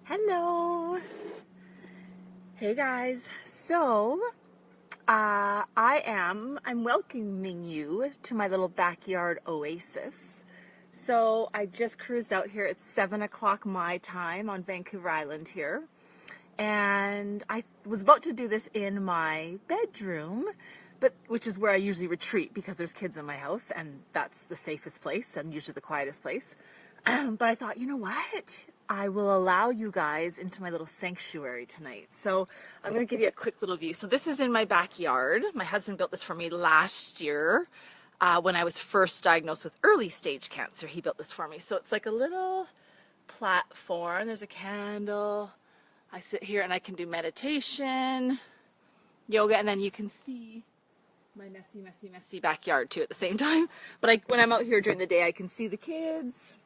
Hello. Hey guys. I'm welcoming you to my little backyard oasis. So I just cruised out here. It's 7 o'clock my time on Vancouver Island here. And I was about to do this in my bedroom, which is where I usually retreat because there's kids in my house and that's the safest place and usually the quietest place. But I thought, you know what? I will allow you guys into my little sanctuary tonight. So I'm going to give you a quick little view. So this is in my backyard. My husband built this for me last year when I was first diagnosed with early stage cancer. He built this for me. So it's like a little platform. There's a candle. I sit here and I can do meditation, yoga, and then you can see my messy backyard too at the same time. But when I'm out here during the day, I can see the kids,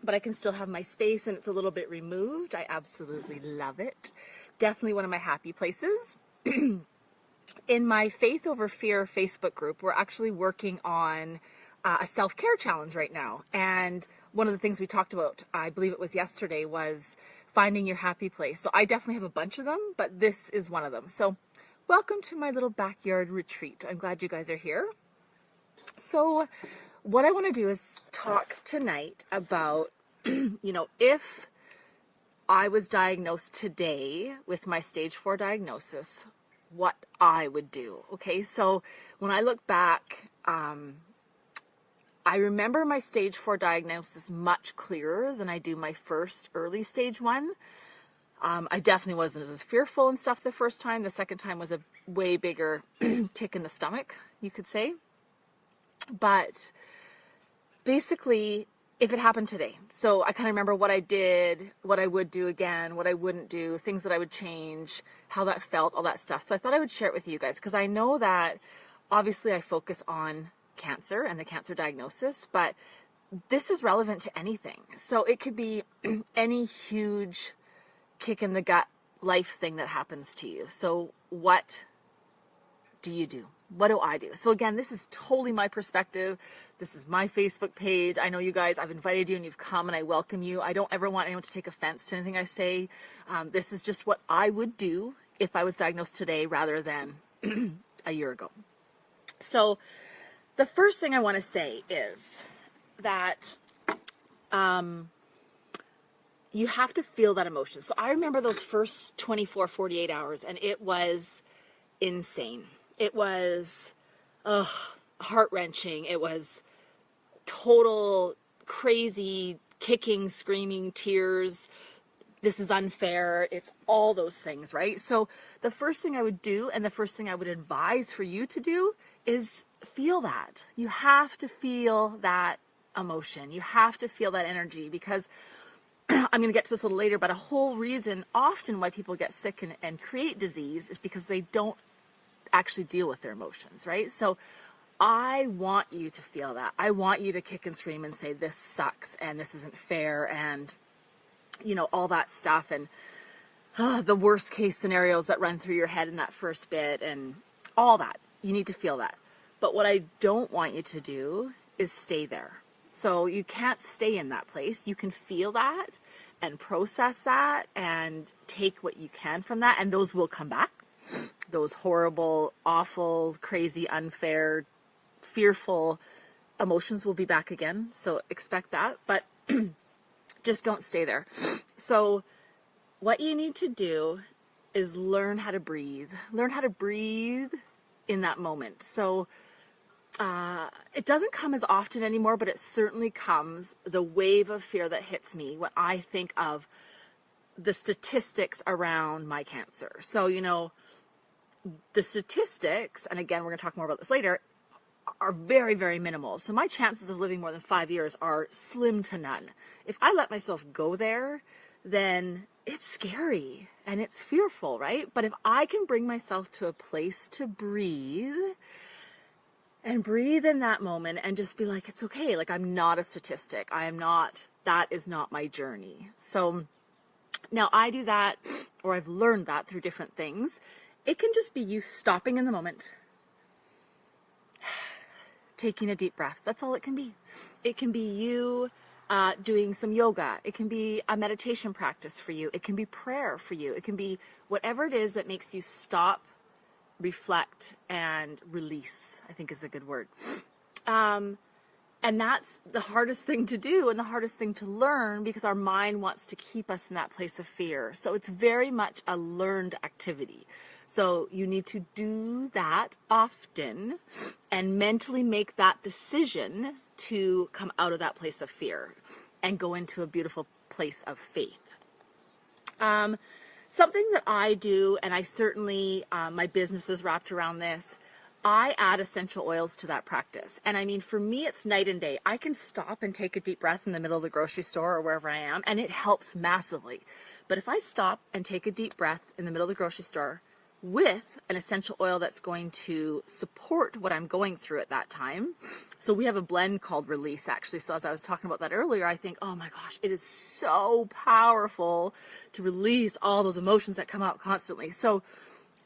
but I can still have my space and it's a little bit removed. I absolutely love it. Definitely one of my happy places. In my Faith Over Fear Facebook group, we're actually working on a self-care challenge right now. And one of the things we talked about, I believe it was yesterday, was finding your happy place. So I definitely have a bunch of them, but this is one of them. So welcome to my little backyard retreat. I'm glad you guys are here. So what I want to do is talk tonight about, if I was diagnosed today with my stage 4 diagnosis, what I would do. Okay, so when I look back, I remember my stage 4 diagnosis much clearer than I do my first early stage 1. I definitely wasn't as fearful and stuff the first time. The second time was a way bigger kick in the stomach, you could say. But basically, if it happened today, so I kind of remember what I did, what I would do again, what I wouldn't do, things that I would change, how that felt, all that stuff. So I thought I would share it with you guys because I know that obviously I focus on cancer and the cancer diagnosis, but this is relevant to anything. So it could be any huge kick in the gut life thing that happens to you. So what do you do? What do I do? So again, this is totally my perspective. This is my Facebook page. I know you guys, I've invited you and you've come and I welcome you. I don't ever want anyone to take offense to anything I say. This is just what I would do if I was diagnosed today rather than a year ago. So the first thing I want to say is that you have to feel that emotion. So I remember those first 24, 48 hours and it was insane. It was heart-wrenching. It was total crazy kicking, screaming, tears. This is unfair. It's all those things, right? So the first thing I would do and the first thing I would advise for you to do is feel that. You have to feel that emotion. You have to feel that energy because I'm going to get to this a little later, but a whole reason often why people get sick and create disease is because they don't actually deal with their emotions, right? So I want you to feel that. I want you to kick and scream and say, this sucks and this isn't fair and, all that stuff and the worst case scenarios that run through your head in that first bit and all that. You need to feel that. But what I don't want you to do is stay there. So you can't stay in that place. You can feel that and process that and take what you can from that, and those will come back. Those horrible, awful, crazy, unfair, fearful emotions will be back again. So expect that, but just don't stay there. So what you need to do is learn how to breathe. Learn how to breathe in that moment. So it doesn't come as often anymore, but it certainly comes, the wave of fear that hits me when I think of the statistics around my cancer. So, the statistics, and again, we're going to talk more about this later, are very, very minimal. So my chances of living more than 5 years are slim to none. If I let myself go there, then it's scary and it's fearful, right? But if I can bring myself to a place to breathe and breathe in that moment and just be like, it's okay. Like, I'm not a statistic. That is not my journey. So now I do that, or I've learned that through different things. It can just be you stopping in the moment, taking a deep breath. That's all it can be. It can be you doing some yoga. It can be a meditation practice for you. It can be prayer for you. It can be whatever it is that makes you stop, reflect, and release, I think is a good word. And that's the hardest thing to do and the hardest thing to learn, because our mind wants to keep us in that place of fear. So it's very much a learned activity. So you need to do that often and mentally make that decision to come out of that place of fear and go into a beautiful place of faith. Something that I do, and I certainly, my business is wrapped around this, I add essential oils to that practice. And I mean, for me, it's night and day. I can stop and take a deep breath in the middle of the grocery store or wherever I am, and it helps massively. But if I stop and take a deep breath in the middle of the grocery store with an essential oil that's going to support what I'm going through at that time. So we have a blend called Release, actually. So as I was talking about that earlier, I think, oh my gosh, it is so powerful to release all those emotions that come out constantly. So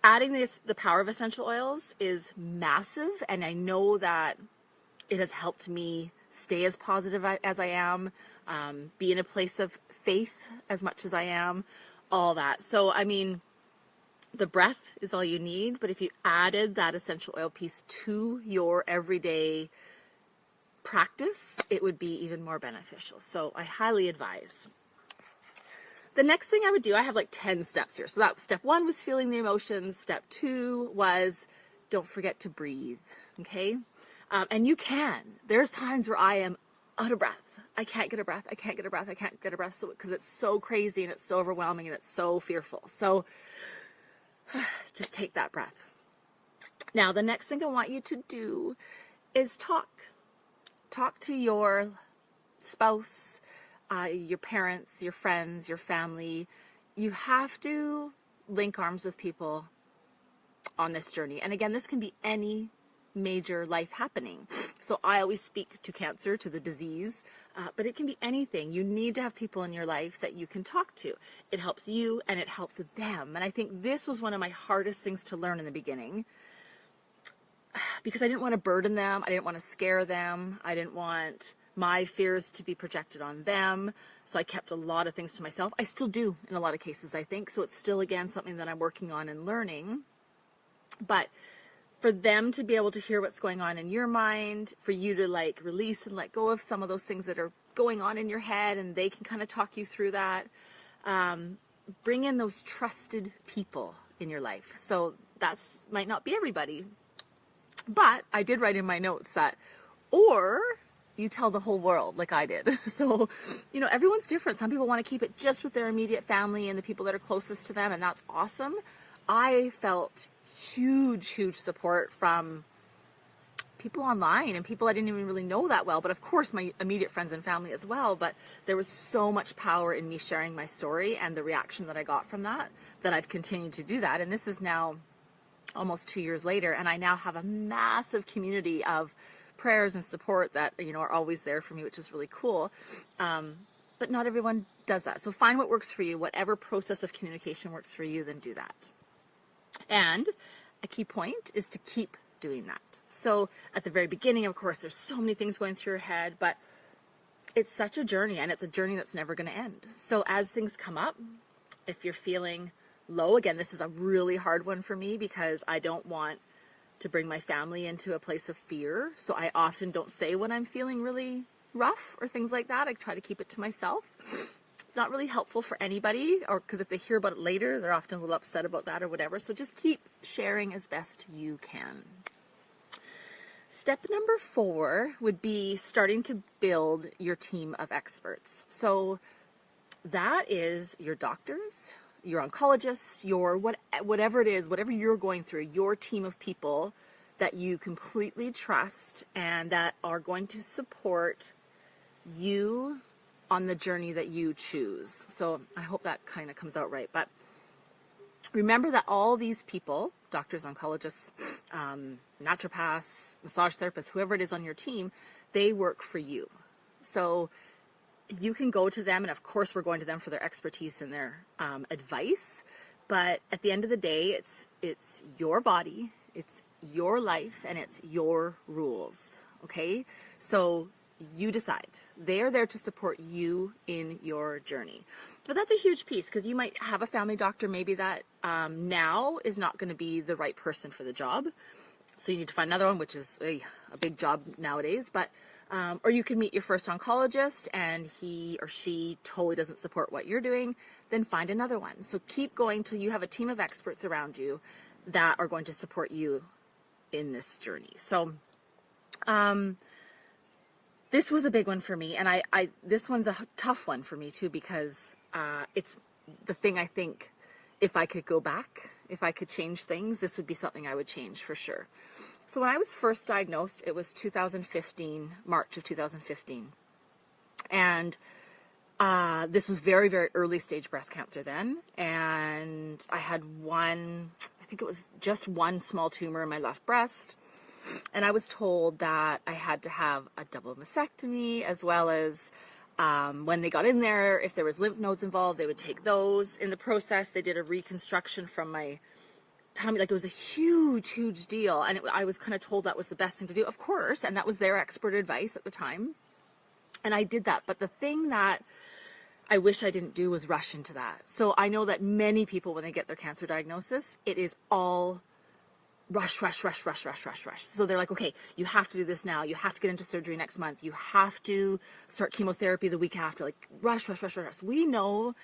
adding the power of essential oils is massive, and I know that it has helped me stay as positive as I am, be in a place of faith as much as I am, all that. So, I mean, the breath is all you need, but if you added that essential oil piece to your everyday practice, it would be even more beneficial. So I highly advise. The next thing I would do, I have like 10 steps here. So that step 1 was feeling the emotions. Step 2 was don't forget to breathe. Okay. And you can. There's times where I am out of breath. I can't get a breath. I can't get a breath. I can't get a breath. So, because it's so crazy and it's so overwhelming and it's so fearful. So just take that breath. Now, the next thing I want you to do is talk. Talk to your spouse, your parents, your friends, your family. You have to link arms with people on this journey. And again, this can be any major life happening. So I always speak to cancer, to the disease, but it can be anything. You need to have people in your life that you can talk to. It helps you and it helps them. And I think this was one of my hardest things to learn in the beginning, because I didn't want to burden them. I didn't want to scare them. I didn't want my fears to be projected on them. So I kept a lot of things to myself. I still do in a lot of cases, I think. So it's still, again, something that I'm working on and learning. But for them to be able to hear what's going on in your mind, for you to like release and let go of some of those things that are going on in your head, and they can kind of talk you through that. Bring in those trusted people in your life. So that's might not be everybody, but I did write in my notes that, or you tell the whole world like I did. So, you know, everyone's different. Some people want to keep it just with their immediate family and the people that are closest to them, and that's awesome. I felt huge support from people online and people I didn't even really know that well, but of course my immediate friends and family as well. But there was so much power in me sharing my story and the reaction that I got from that I've continued to do that. And this is now almost 2 years later, and I now have a massive community of prayers and support that, you know, are always there for me, which is really cool. But not everyone does that. So find what works for you. Whatever process of communication works for you, then do that. And a key point is to keep doing that. So at the very beginning, of course, there's so many things going through your head, but it's such a journey, and it's a journey that's never going to end. So as things come up, if you're feeling low, again, this is a really hard one for me because I don't want to bring my family into a place of fear. So I often don't say when I'm feeling really rough or things like that. I try to keep it to myself. It's not really helpful for anybody, or because if they hear about it later, they're often a little upset about that or whatever. So just keep sharing as best you can. Step number 4 would be starting to build your team of experts. So that is your doctors, your oncologists, your whatever it is, whatever you're going through, your team of people that you completely trust and that are going to support you on the journey that you choose. So I hope that kind of comes out right. But remember that all these people, doctors, oncologists, naturopaths, massage therapists, whoever it is on your team, they work for you. So you can go to them, and of course we're going to them for their expertise and their advice. But at the end of the day, it's your body, it's your life, and it's your rules. Okay? So You decide. They are there to support you in your journey. But that's a huge piece, because you might have a family doctor maybe that now is not going to be the right person for the job. So you need to find another one, which is a big job nowadays. But or you can meet your first oncologist and he or she totally doesn't support what you're doing. Then find another one. So keep going till you have a team of experts around you that are going to support you in this journey. So this was a big one for me, and I this one's a tough one for me too, because it's the thing I think, if I could go back, if I could change things, this would be something I would change for sure. So when I was first diagnosed, it was 2015, March of 2015. And this was very, very early stage breast cancer then. And I had I think it was just one small tumor in my left breast. And I was told that I had to have a double mastectomy, as well as when they got in there, if there was lymph nodes involved, they would take those. In the process, they did a reconstruction from my tummy. Like, it was a huge, huge deal. And I was kind of told that was the best thing to do, of course. And that was their expert advice at the time. And I did that. But the thing that I wish I didn't do was rush into that. So I know that many people, when they get their cancer diagnosis, it is all rush. So they're like, okay, you have to do this now. You have to get into surgery next month. You have to start chemotherapy the week after. Like, rush. We know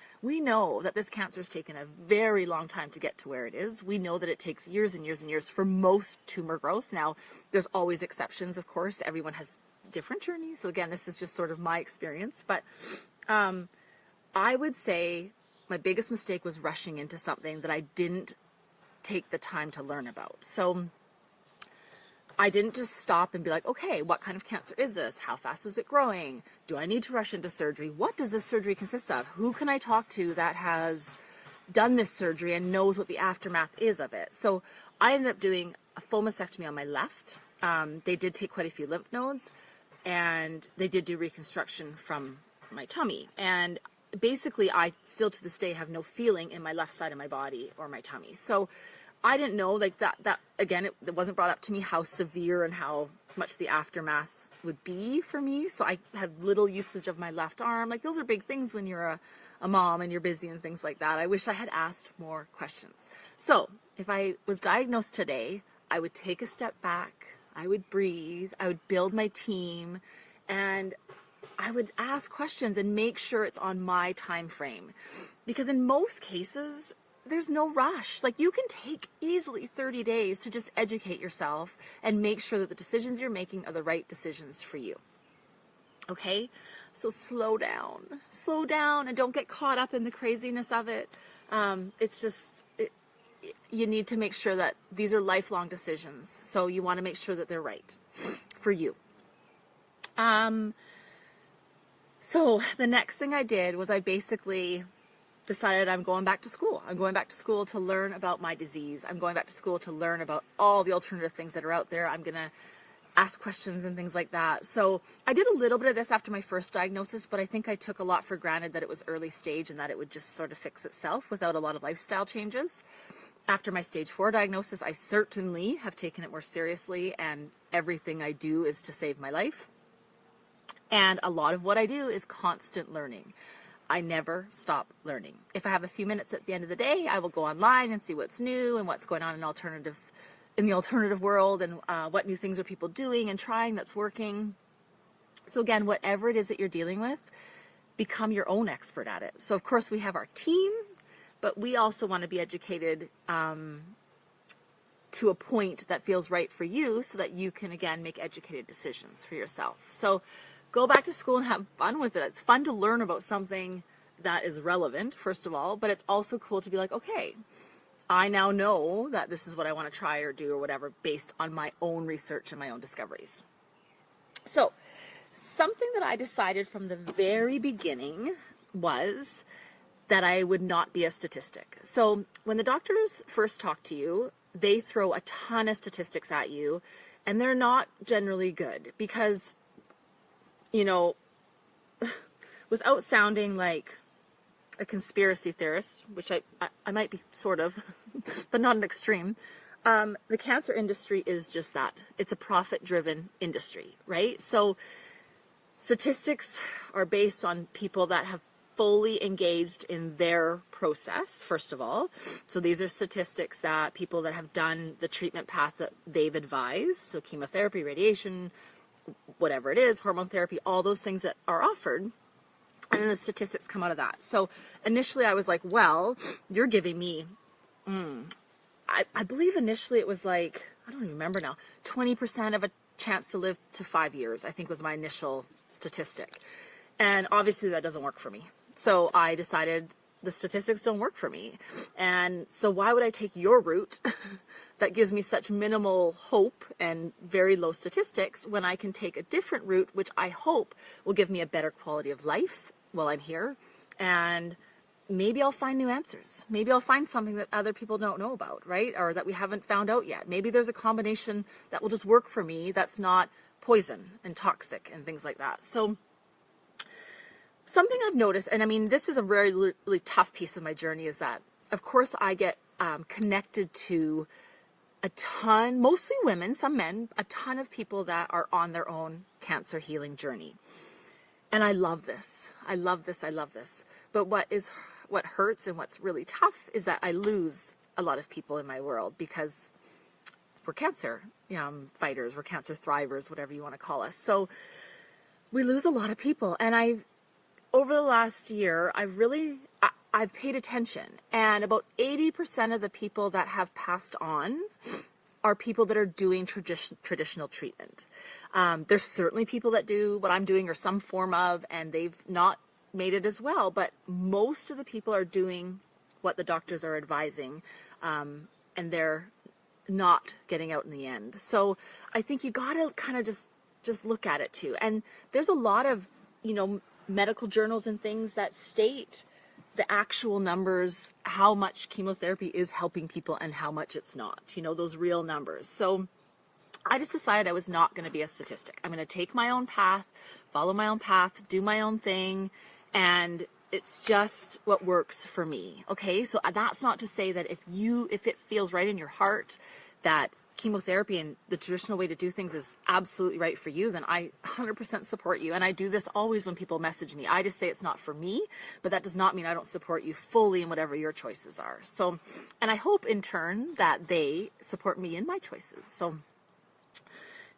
that this cancer has taken a very long time to get to where it is. We know that it takes years and years and years for most tumor growth. Now, there's always exceptions, of course. Everyone has different journeys. So again, this is just sort of my experience. But I would say my biggest mistake was rushing into something that I didn't take the time to learn about. So I didn't just stop and be like, okay, what kind of cancer is this? How fast is it growing? Do I need to rush into surgery? What does this surgery consist of? Who can I talk to that has done this surgery and knows what the aftermath is of it? So I ended up doing a full mastectomy on my left. They did take quite a few lymph nodes, and they did do reconstruction from my tummy. And basically, I still to this day have no feeling in my left side of my body or my tummy. So I didn't know, like, that again, it wasn't brought up to me how severe and how much the aftermath would be for me. So I have little usage of my left arm. Like, those are big things when you're a mom and you're busy and things like that. I wish I had asked more questions. So if I was diagnosed today, I would take a step back. I would breathe. I would build my team, and I would ask questions and make sure it's on my time frame. Because in most cases, there's no rush. Like, you can take easily 30 days to just educate yourself and make sure that the decisions you're making are the right decisions for you. Okay? So slow down, and don't get caught up in the craziness of it. It's just, you need to make sure that these are lifelong decisions. So you want to make sure that they're right for you. So the next thing I did was I basically decided I'm going back to school. I'm going back to school to learn about my disease. I'm going back to school to learn about all the alternative things that are out there. I'm going to ask questions and things like that. So I did a little bit of this after my first diagnosis, but I think I took a lot for granted that it was early stage and that it would just sort of fix itself without a lot of lifestyle changes. After my stage 4 diagnosis, I certainly have taken it more seriously, and everything I do is to save my life. And a lot of what I do is constant learning. I never stop learning. If I have a few minutes at the end of the day, I will go online and see what's new and what's going on in the alternative world, and what new things are people doing and trying that's working. So again, whatever it is that you're dealing with, become your own expert at it. So of course we have our team, but we also want to be educated to a point that feels right for you, so that you can again make educated decisions for yourself. So go back to school and have fun with it. It's fun to learn about something that is relevant, first of all, but it's also cool to be like, okay, I now know that this is what I want to try or do or whatever, based on my own research and my own discoveries. So something that I decided from the very beginning was that I would not be a statistic. So when the doctors first talk to you, they throw a ton of statistics at you, and they're not generally good, because, you know, without sounding like a conspiracy theorist, which I might be sort of, but not an extreme, the cancer industry is just that. It's a profit-driven industry, right? So Statistics are based on people that have fully engaged in their process, first of all. So these are statistics that people that have done the treatment path that they've advised, so chemotherapy, radiation, whatever it is, hormone therapy, all those things that are offered. And then the statistics come out of that. So initially I was like, well, you're giving me, I believe initially it was like, I don't even remember now, 20% of a chance to live to 5 years, I think was my initial statistic. And obviously that doesn't work for me. So I decided the statistics don't work for me. And so why would I take your route that gives me such minimal hope and very low statistics when I can take a different route, which I hope will give me a better quality of life while I'm here. And maybe I'll find new answers. Maybe I'll find something that other people don't know about, right? Or that we haven't found out yet. Maybe there's a combination that will just work for me that's not poison and toxic and things like that. So something I've noticed, and I mean, this is a really tough piece of my journey, is that, of course, I get connected to a ton, mostly women, some men, a ton of people that are on their own cancer healing journey. And I love this. I love this. I love this. But what hurts and what's really tough is that I lose a lot of people in my world because we're cancer fighters, we're cancer thrivers, whatever you want to call us. So we lose a lot of people. And over the last year, I've paid attention, and about 80% of the people that have passed on are people that are doing traditional treatment. There's certainly people that do what I'm doing or some form of, and they've not made it as well, but most of the people are doing what the doctors are advising, and they're not getting out in the end. So I think you gotta kind of just look at it too. And there's a lot of, medical journals and things that state the actual numbers, how much chemotherapy is helping people and how much it's not, those real numbers. So I just decided I was not going to be a statistic. I'm going to take my own path, follow my own path, do my own thing, and it's just what works for me. Okay. So that's not to say that if it feels right in your heart that chemotherapy and the traditional way to do things is absolutely right for you, then I 100% support you. And I do this always when people message me. I just say it's not for me, but that does not mean I don't support you fully in whatever your choices are. So, and I hope in turn that they support me in my choices. So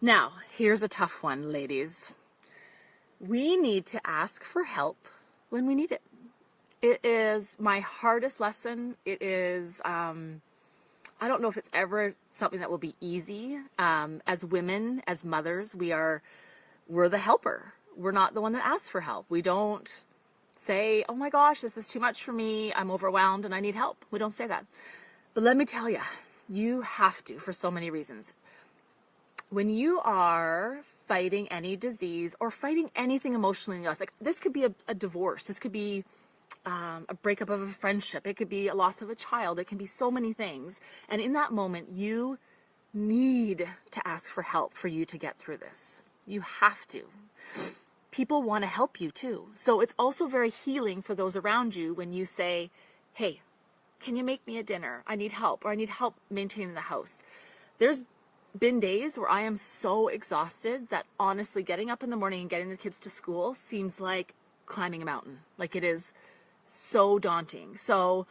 now here's a tough one, ladies. We need to ask for help when we need it. It is my hardest lesson. It is, I don't know if it's ever something that will be easy. As women, as mothers, we're the helper. We're not the one that asks for help. We don't say, oh my gosh, this is too much for me. I'm overwhelmed and I need help. We don't say that. But let me tell you, you have to for so many reasons. When you are fighting any disease or fighting anything emotionally in your life, like this could be a divorce. This could be a breakup of a friendship. It could be a loss of a child. It can be so many things. And in that moment, you need to ask for help for you to get through this. You have to. People want to help you too. So it's also very healing for those around you when you say, hey, can you make me a dinner? I need help, or I need help maintaining the house. There's been days where I am so exhausted that honestly getting up in the morning and getting the kids to school seems like climbing a mountain. Like it is so daunting. So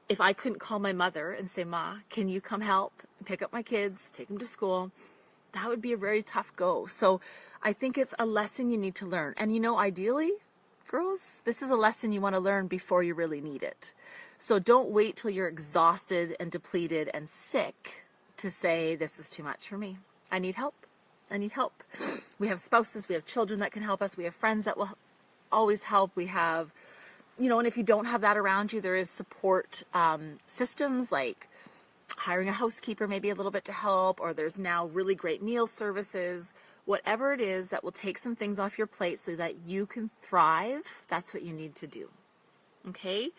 if I couldn't call my mother and say, Ma, can you come help pick up my kids, take them to school? That would be a very tough go. So I think it's a lesson you need to learn. And ideally, girls, this is a lesson you want to learn before you really need it. So don't wait till you're exhausted and depleted and sick to say, this is too much for me. I need help. I need help. We have spouses, we have children that can help us. We have friends that will always help. We have, and if you don't have that around you, there is support systems like hiring a housekeeper maybe a little bit to help, or there's now really great meal services, whatever it is that will take some things off your plate so that you can thrive. That's what you need to do. Okay.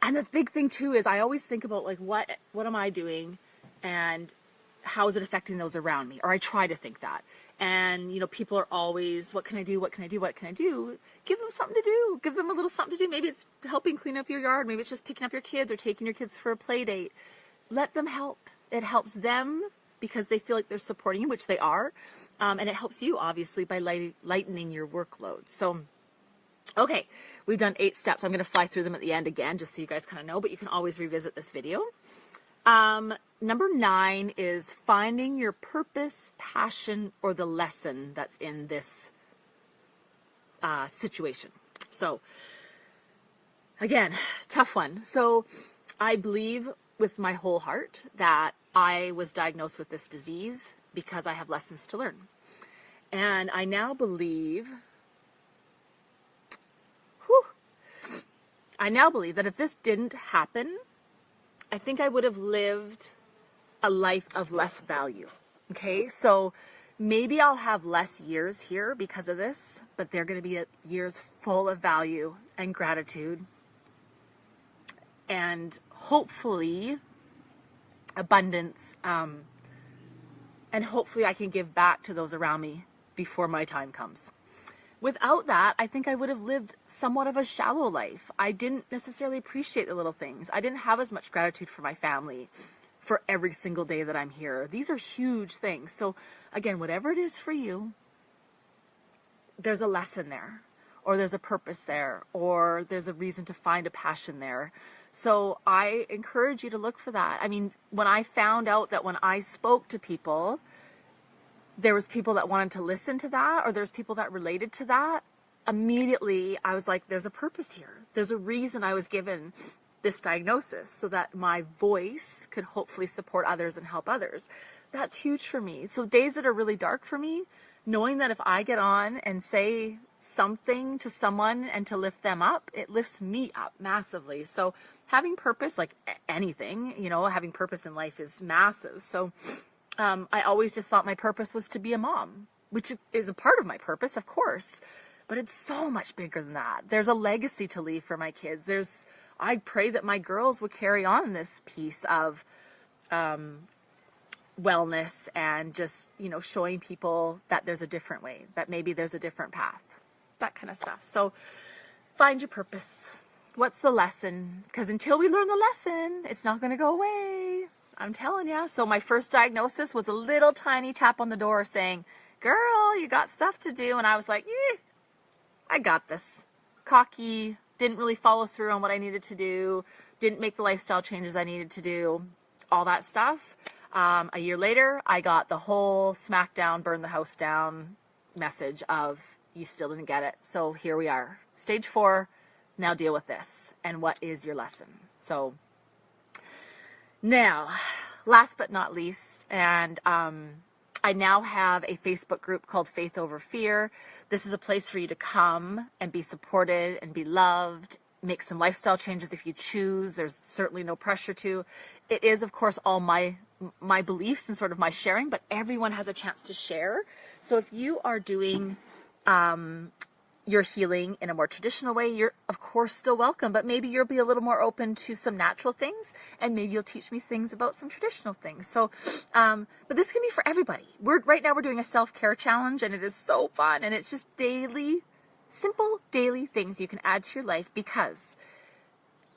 And the big thing too is I always think about like, what am I doing and how is it affecting those around me? Or I try to think that. And, people are always, what can I do? What can I do? What can I do? Give them something to do. Give them a little something to do. Maybe it's helping clean up your yard. Maybe it's just picking up your kids or taking your kids for a play date. Let them help. It helps them because they feel like they're supporting you, which they are. And it helps you, obviously, by lightening your workload. So, okay, we've done 8 steps. I'm going to fly through them at the end again, just so you guys kind of know, but you can always revisit this video. Number 9 is finding your purpose, passion, or the lesson that's in this situation. So, again, tough one. So, I believe with my whole heart that I was diagnosed with this disease because I have lessons to learn. And I now believe, that if this didn't happen, I think I would have lived a life of less value. Okay, so maybe I'll have less years here because of this, but they're going to be years full of value and gratitude and hopefully abundance, and hopefully I can give back to those around me before my time comes. Without that, I think I would have lived somewhat of a shallow life. I didn't necessarily appreciate the little things. I didn't have as much gratitude for my family for every single day that I'm here. These are huge things. So again, whatever it is for you, there's a lesson there, or there's a purpose there, or there's a reason to find a passion there. So I encourage you to look for that. I mean, when I found out that when I spoke to people, there was people that wanted to listen to that, or there's people that related to that, immediately I was like, there's a purpose here. There's a reason I was given this diagnosis, so that my voice could hopefully support others and help others. That's huge for me. So days that are really dark for me, knowing that if I get on and say something to someone and to lift them up, it lifts me up massively. So having purpose, like anything, having purpose in life is massive. So I always just thought my purpose was to be a mom, which is a part of my purpose, of course, but it's so much bigger than that. There's a legacy to leave for my kids. I pray that my girls would carry on this piece of wellness and just, showing people that there's a different way, that maybe there's a different path, that kind of stuff. So find your purpose. What's the lesson? Because until we learn the lesson, it's not going to go away. I'm telling you. So my first diagnosis was a little tiny tap on the door saying, girl, you got stuff to do. And I was like, I got this. Cocky, didn't really follow through on what I needed to do, didn't make the lifestyle changes I needed to do, all that stuff. A year later, I got the whole smackdown, burn the house down message of, you still didn't get it. So here we are. Stage 4, now deal with this. And what is your lesson? So now, last but not least, and I now have a Facebook group called Faith Over Fear. This is a place for you to come and be supported and be loved, make some lifestyle changes if you choose. There's certainly no pressure to. It is, of course, all my beliefs and sort of my sharing, but everyone has a chance to share. So if you are doing your healing in a more traditional way, you're of course still welcome, but maybe you'll be a little more open to some natural things, and maybe you'll teach me things about some traditional things. So, but this can be for everybody. Right now we're doing a self-care challenge, and it is so fun, and it's just simple daily things you can add to your life, because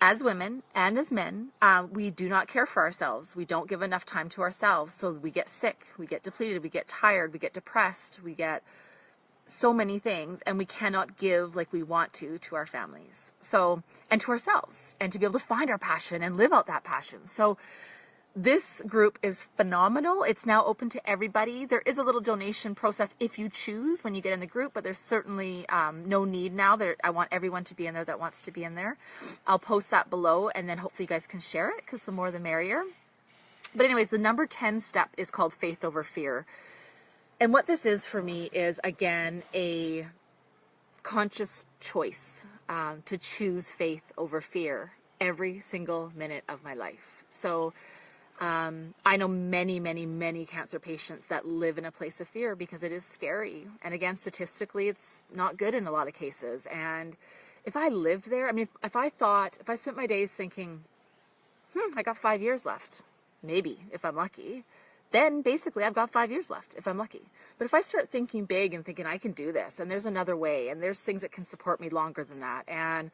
as women and as men, we do not care for ourselves. We don't give enough time to ourselves. So we get sick, we get depleted, we get tired, we get depressed, we get so many things, and we cannot give like we want to our families. So, and to ourselves, and to be able to find our passion and live out that passion. So this group is phenomenal. It's now open to everybody. There is a little donation process if you choose when you get in the group, but there's certainly no need now. I want everyone to be in there that wants to be in there. I'll post that below, and then hopefully you guys can share it, because the more the merrier. But anyways, the number 10 step is called Faith Over Fear. And what this is for me is, again, a conscious choice to choose faith over fear every single minute of my life. So I know many, many, many cancer patients that live in a place of fear because it is scary. And again, statistically, it's not good in a lot of cases. And if I lived there, I mean, if I spent my days thinking, I got 5 years left, maybe, if I'm lucky, then basically I've got 5 years left if I'm lucky. But if I start thinking big and thinking I can do this, and there's another way, and there's things that can support me longer than that, and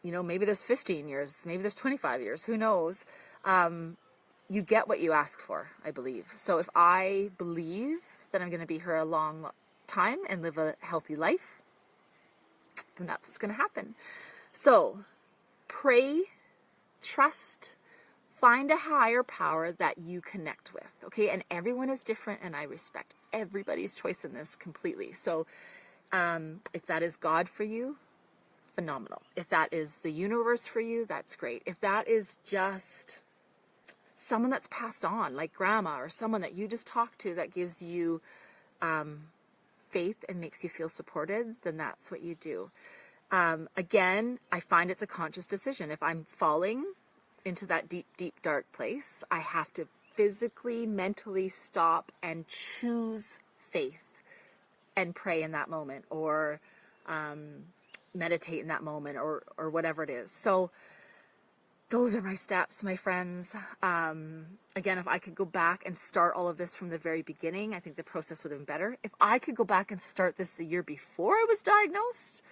maybe there's 15 years, maybe there's 25 years, who knows, you get what you ask for, I believe. So if I believe that I'm going to be here a long time and live a healthy life, then that's what's going to happen. So pray, trust, find a higher power that you connect with, okay? And everyone is different, and I respect everybody's choice in this completely. So if that is God for you, phenomenal. If that is the universe for you, that's great. If that is just someone that's passed on, like grandma, or someone that you just talked to that gives you faith and makes you feel supported, then that's what you do. Again, I find it's a conscious decision. If I'm falling into that deep, deep, dark place, I have to physically, mentally stop and choose faith and pray in that moment, or meditate in that moment, or whatever it is. So those are my steps, my friends. Again, if I could go back and start all of this from the very beginning, I think the process would have been better. If I could go back and start this the year before I was diagnosed,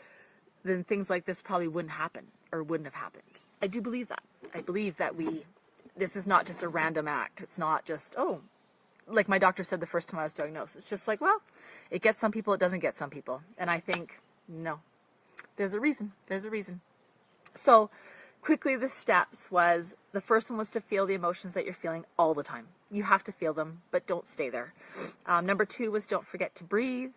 then things like this probably wouldn't happen, or wouldn't have happened. I do believe that. I believe that this is not just a random act. It's not just, oh, like my doctor said the first time I was diagnosed. It's just like, well, it gets some people, it doesn't get some people. And I think, no, there's a reason. There's a reason. So quickly, the steps was, the first one was to feel the emotions that you're feeling all the time. You have to feel them, but don't stay there. Number 2 was, don't forget to breathe.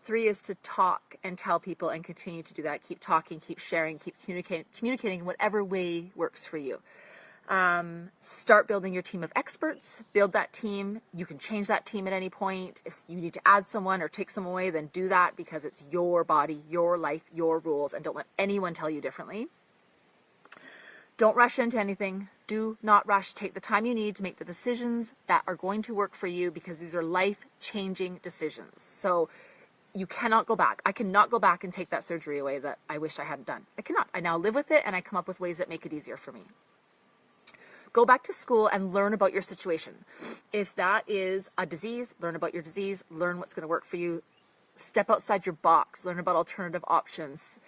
3 is to talk and tell people, and continue to do that. Keep talking, keep sharing, keep communicating in whatever way works for you. Start building your team of experts. Build that team. You can change that team at any point. If you need to add someone or take someone away, then do that, because it's your body, your life, your rules, and don't let anyone tell you differently. Don't rush into anything. Do not rush. Take the time you need to make the decisions that are going to work for you, because these are life-changing decisions. So you cannot go back. I cannot go back and take that surgery away that I wish I hadn't done. I cannot. I now live with it, and I come up with ways that make it easier for me. Go back to school and learn about your situation. If that is a disease, learn about your disease. Learn what's going to work for you. Step outside your box. Learn about alternative options.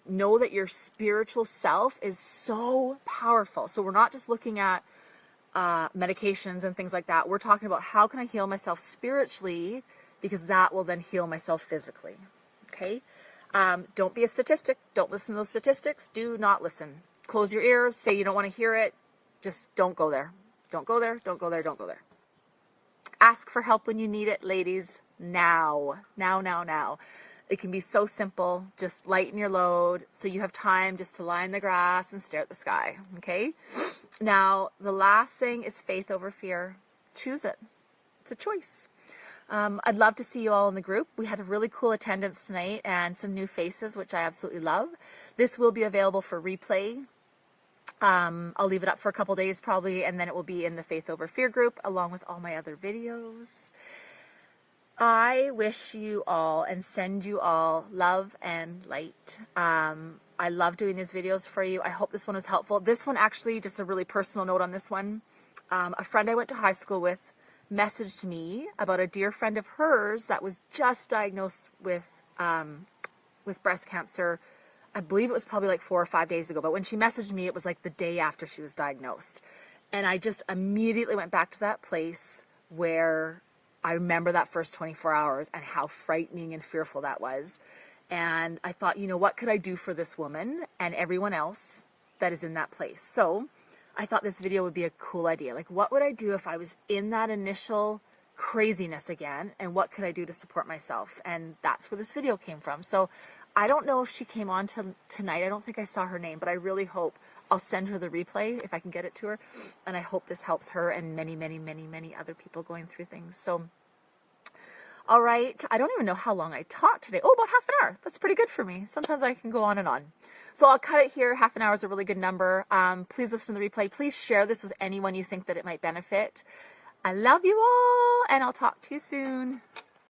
Know that your spiritual self is so powerful. So we're not just looking at medications and things like that. We're talking about, how can I heal myself spiritually, because that will then heal myself physically. Okay? Don't be a statistic. Don't listen to those statistics. Do not listen. Close your ears. Say you don't want to hear it. Just don't go there. Don't go there. Don't go there. Don't go there. Ask for help when you need it, ladies. Now. Now, now, now. It can be so simple. Just lighten your load so you have time just to lie in the grass and stare at the sky. Okay? Now, the last thing is faith over fear. Choose it. It's a choice. I'd love to see you all in the group. We had a really cool attendance tonight and some new faces, which I absolutely love. This will be available for replay. I'll leave it up for a couple days probably, and then it will be in the Faith Over Fear group along with all my other videos. I wish you all and send you all love and light. I love doing these videos for you. I hope this one was helpful. This one, actually, just a really personal note on this one. A friend I went to high school with messaged me about a dear friend of hers that was just diagnosed with breast cancer. I believe it was probably like 4 or 5 days ago, but when she messaged me, it was like the day after she was diagnosed. And I just immediately went back to that place where I remember that first 24 hours and how frightening and fearful that was. And I thought, you know, what could I do for this woman and everyone else that is in that place? So I thought this video would be a cool idea. Like, what would I do if I was in that initial craziness again, and what could I do to support myself? And that's where this video came from. So I don't know if she came on tonight. I don't think I saw her name, but I really hope I'll send her the replay if I can get it to her. And I hope this helps her and many, many, many, many other people going through things. So, all right. I don't even know how long I talked today. Oh, about half an hour. That's pretty good for me. Sometimes I can go on and on. So I'll cut it here. Half an hour is a really good number. Please listen to the replay. Please share this with anyone you think that it might benefit. I love you all, and I'll talk to you soon.